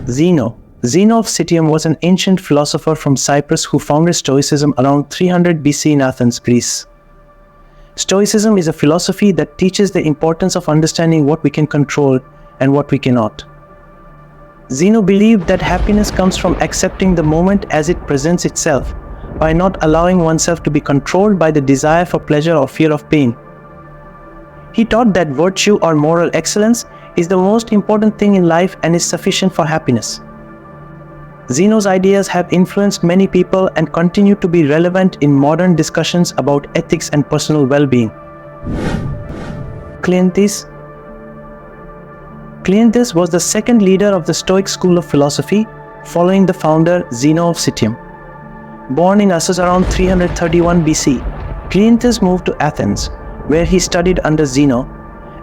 Zeno of Citium was an ancient philosopher from Cyprus who founded Stoicism around 300 BC in Athens, Greece. Stoicism is a philosophy that teaches the importance of understanding what we can control and what we cannot. Zeno believed that happiness comes from accepting the moment as it presents itself, by not allowing oneself to be controlled by the desire for pleasure or fear of pain. He taught that virtue or moral excellence is the most important thing in life and is sufficient for happiness. Zeno's ideas have influenced many people and continue to be relevant in modern discussions about ethics and personal well-being. Cleanthes was the second leader of the Stoic school of philosophy, following the founder Zeno of Citium. Born in Assos around 331 BC, Cleanthes moved to Athens, where he studied under Zeno,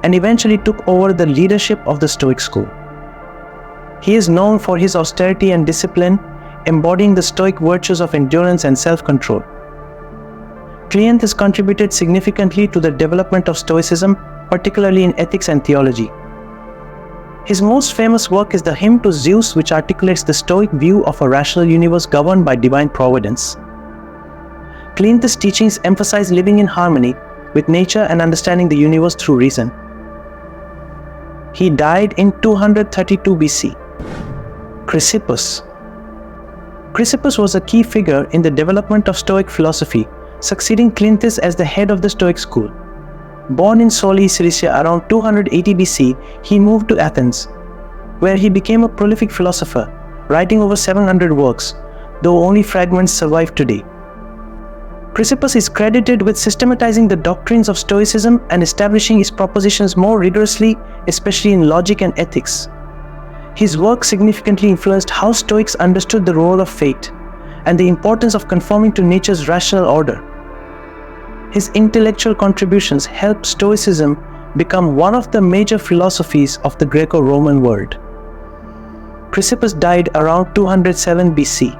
and eventually took over the leadership of the Stoic school. He is known for his austerity and discipline, embodying the Stoic virtues of endurance and self-control. Cleanthes contributed significantly to the development of Stoicism, particularly in ethics and theology. His most famous work is the Hymn to Zeus, which articulates the Stoic view of a rational universe governed by divine providence. Cleanthes' teachings emphasize living in harmony with nature and understanding the universe through reason. He died in 232 BC. Chrysippus was a key figure in the development of Stoic philosophy, succeeding Cleanthes as the head of the Stoic school. Born in Soli, Cilicia around 280 BC, he moved to Athens, where he became a prolific philosopher, writing over 700 works, though only fragments survive today. Chrysippus is credited with systematizing the doctrines of Stoicism and establishing his propositions more rigorously, especially in logic and ethics. His work significantly influenced how Stoics understood the role of fate and the importance of conforming to nature's rational order. His intellectual contributions helped Stoicism become one of the major philosophies of the Greco-Roman world. Chrysippus died around 207 BC.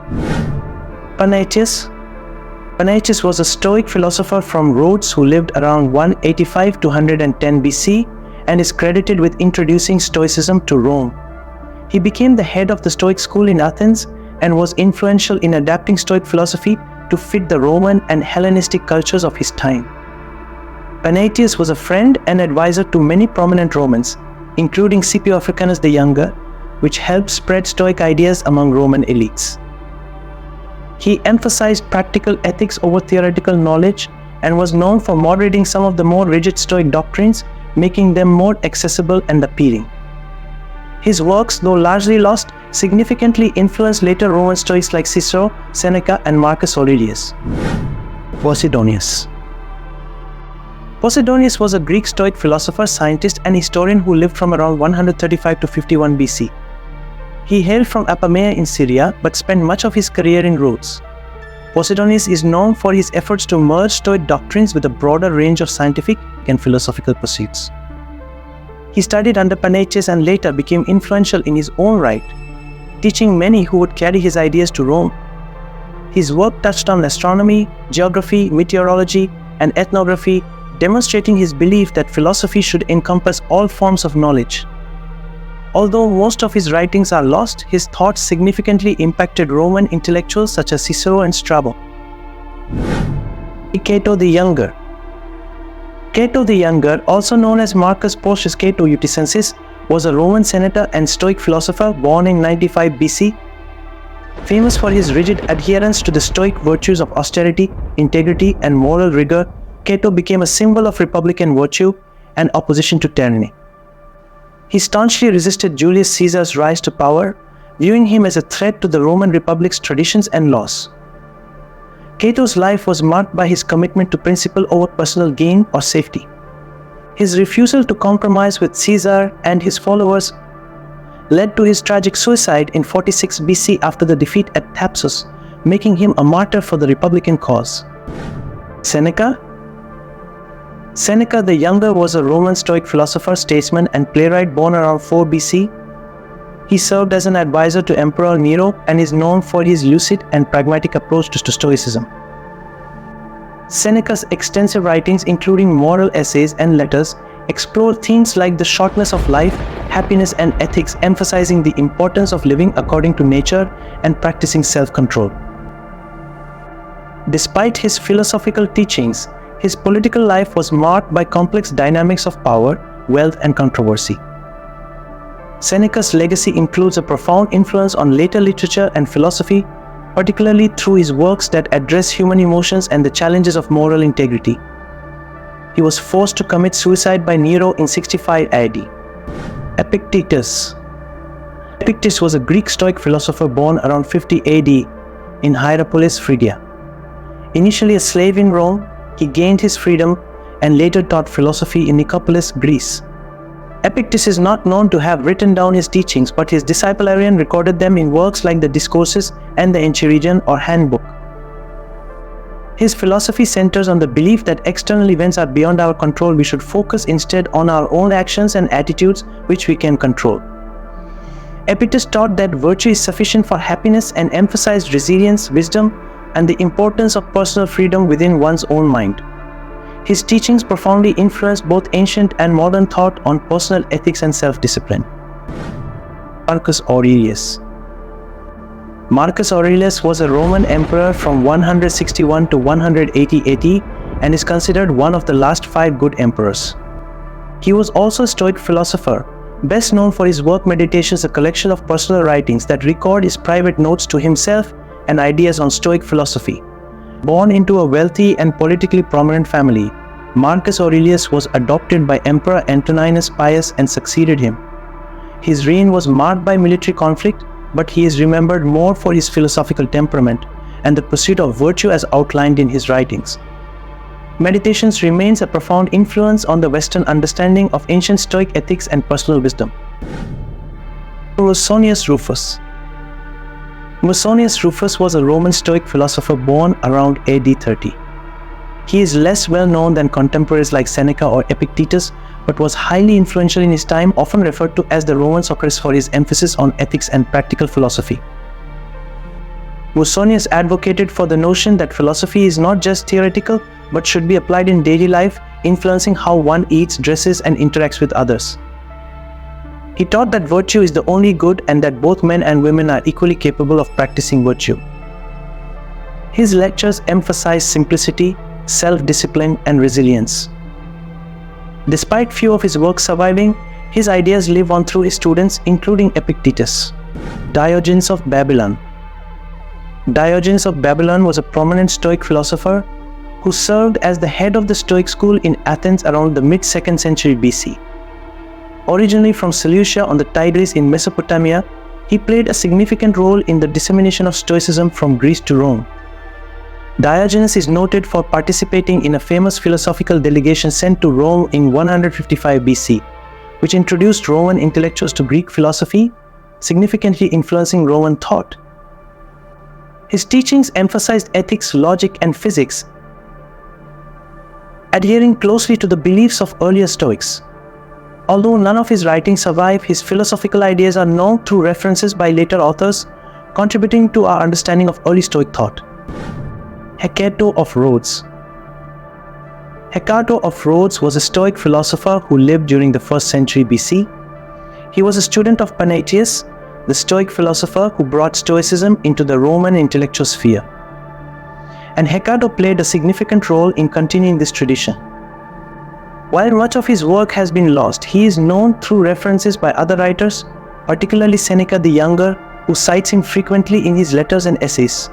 Panaetius was a Stoic philosopher from Rhodes who lived around 185 to 110 BC and is credited with introducing Stoicism to Rome. He became the head of the Stoic school in Athens and was influential in adapting Stoic philosophy to fit the Roman and Hellenistic cultures of his time. Panaetius was a friend and advisor to many prominent Romans, including Scipio Africanus the Younger, which helped spread Stoic ideas among Roman elites. He emphasized practical ethics over theoretical knowledge and was known for moderating some of the more rigid Stoic doctrines, making them more accessible and appealing. His works, though largely lost, significantly influenced later Roman Stoics like Cicero, Seneca, and Marcus Aurelius. Posidonius was a Greek Stoic philosopher, scientist, and historian who lived from around 135 to 51 BC. He hailed from Apamea in Syria, but spent much of his career in Rhodes. Posidonius is known for his efforts to merge Stoic doctrines with a broader range of scientific and philosophical pursuits. He studied under Panaetius and later became influential in his own right, teaching many who would carry his ideas to Rome. His work touched on astronomy, geography, meteorology, and ethnography, demonstrating his belief that philosophy should encompass all forms of knowledge. Although most of his writings are lost, his thoughts significantly impacted Roman intellectuals such as Cicero and Strabo. Cato the Younger Cato the Younger, also known as Marcus Porcius Cato Uticensis, was a Roman senator and Stoic philosopher born in 95 BC. Famous for his rigid adherence to the Stoic virtues of austerity, integrity, and moral rigor, Cato became a symbol of republican virtue and opposition to tyranny. He staunchly resisted Julius Caesar's rise to power, viewing him as a threat to the Roman Republic's traditions and laws. Cato's life was marked by his commitment to principle over personal gain or safety. His refusal to compromise with Caesar and his followers led to his tragic suicide in 46 BC after the defeat at Thapsus, making him a martyr for the republican cause. Seneca the Younger was a Roman Stoic philosopher, statesman, and playwright born around 4 BC. He served as an advisor to Emperor Nero and is known for his lucid and pragmatic approach to Stoicism. Seneca's extensive writings, including moral essays and letters, explore themes like the shortness of life, happiness, and ethics, emphasizing the importance of living according to nature and practicing self-control. Despite his philosophical teachings, his political life was marked by complex dynamics of power, wealth, and controversy. Seneca's legacy includes a profound influence on later literature and philosophy, particularly through his works that address human emotions and the challenges of moral integrity. He was forced to commit suicide by Nero in 65 AD. Epictetus. Epictetus was a Greek Stoic philosopher born around 50 AD in Hierapolis, Phrygia. Initially a slave in Rome, he gained his freedom and later taught philosophy in Nicopolis, Greece. Epictetus is not known to have written down his teachings, but his disciple Arrian recorded them in works like the Discourses and the Enchiridion or Handbook. His philosophy centers on the belief that external events are beyond our control. We should focus instead on our own actions and attitudes, which we can control. Epictetus taught that virtue is sufficient for happiness and emphasized resilience, wisdom, and the importance of personal freedom within one's own mind. His teachings profoundly influenced both ancient and modern thought on personal ethics and self-discipline. Marcus Aurelius. Marcus Aurelius was a Roman emperor from 161 to 180 AD and is considered one of the last 5 good emperors. He was also a Stoic philosopher, best known for his work Meditations, a collection of personal writings that record his private notes to himself and ideas on Stoic philosophy. Born into a wealthy and politically prominent family, Marcus Aurelius was adopted by Emperor Antoninus Pius and succeeded him. His reign was marked by military conflict, but he is remembered more for his philosophical temperament and the pursuit of virtue as outlined in his writings. Meditations remains a profound influence on the Western understanding of ancient Stoic ethics and personal wisdom. Musonius Rufus. Musonius Rufus was a Roman Stoic philosopher born around AD 30. He is less well known than contemporaries like Seneca or Epictetus, but was highly influential in his time, often referred to as the Roman Socrates for his emphasis on ethics and practical philosophy. Musonius advocated for the notion that philosophy is not just theoretical, but should be applied in daily life, influencing how one eats, dresses, and interacts with others. He taught that virtue is the only good and that both men and women are equally capable of practicing virtue. His lectures emphasized simplicity, self-discipline, and resilience. Despite few of his works surviving, his ideas live on through his students, including Epictetus. Diogenes of Babylon. Diogenes of Babylon was a prominent Stoic philosopher who served as the head of the Stoic school in Athens around the mid-2nd century BC. Originally from Seleucia on the Tigris in Mesopotamia, he played a significant role in the dissemination of Stoicism from Greece to Rome. Diogenes is noted for participating in a famous philosophical delegation sent to Rome in 155 BC, which introduced Roman intellectuals to Greek philosophy, significantly influencing Roman thought. His teachings emphasized ethics, logic, and physics, adhering closely to the beliefs of earlier Stoics. Although none of his writings survive, his philosophical ideas are known through references by later authors, contributing to our understanding of early Stoic thought. Hecato of Rhodes. Hecato of Rhodes was a Stoic philosopher who lived during the 1st century BC. He was a student of Panaetius, the Stoic philosopher who brought Stoicism into the Roman intellectual sphere. And Hecato played a significant role in continuing this tradition. While much of his work has been lost, he is known through references by other writers, particularly Seneca the Younger, who cites him frequently in his letters and essays.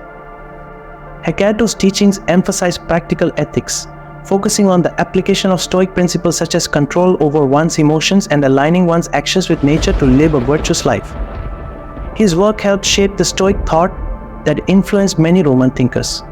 Hecato's teachings emphasize practical ethics, focusing on the application of Stoic principles such as control over one's emotions and aligning one's actions with nature to live a virtuous life. His work helped shape the Stoic thought that influenced many Roman thinkers.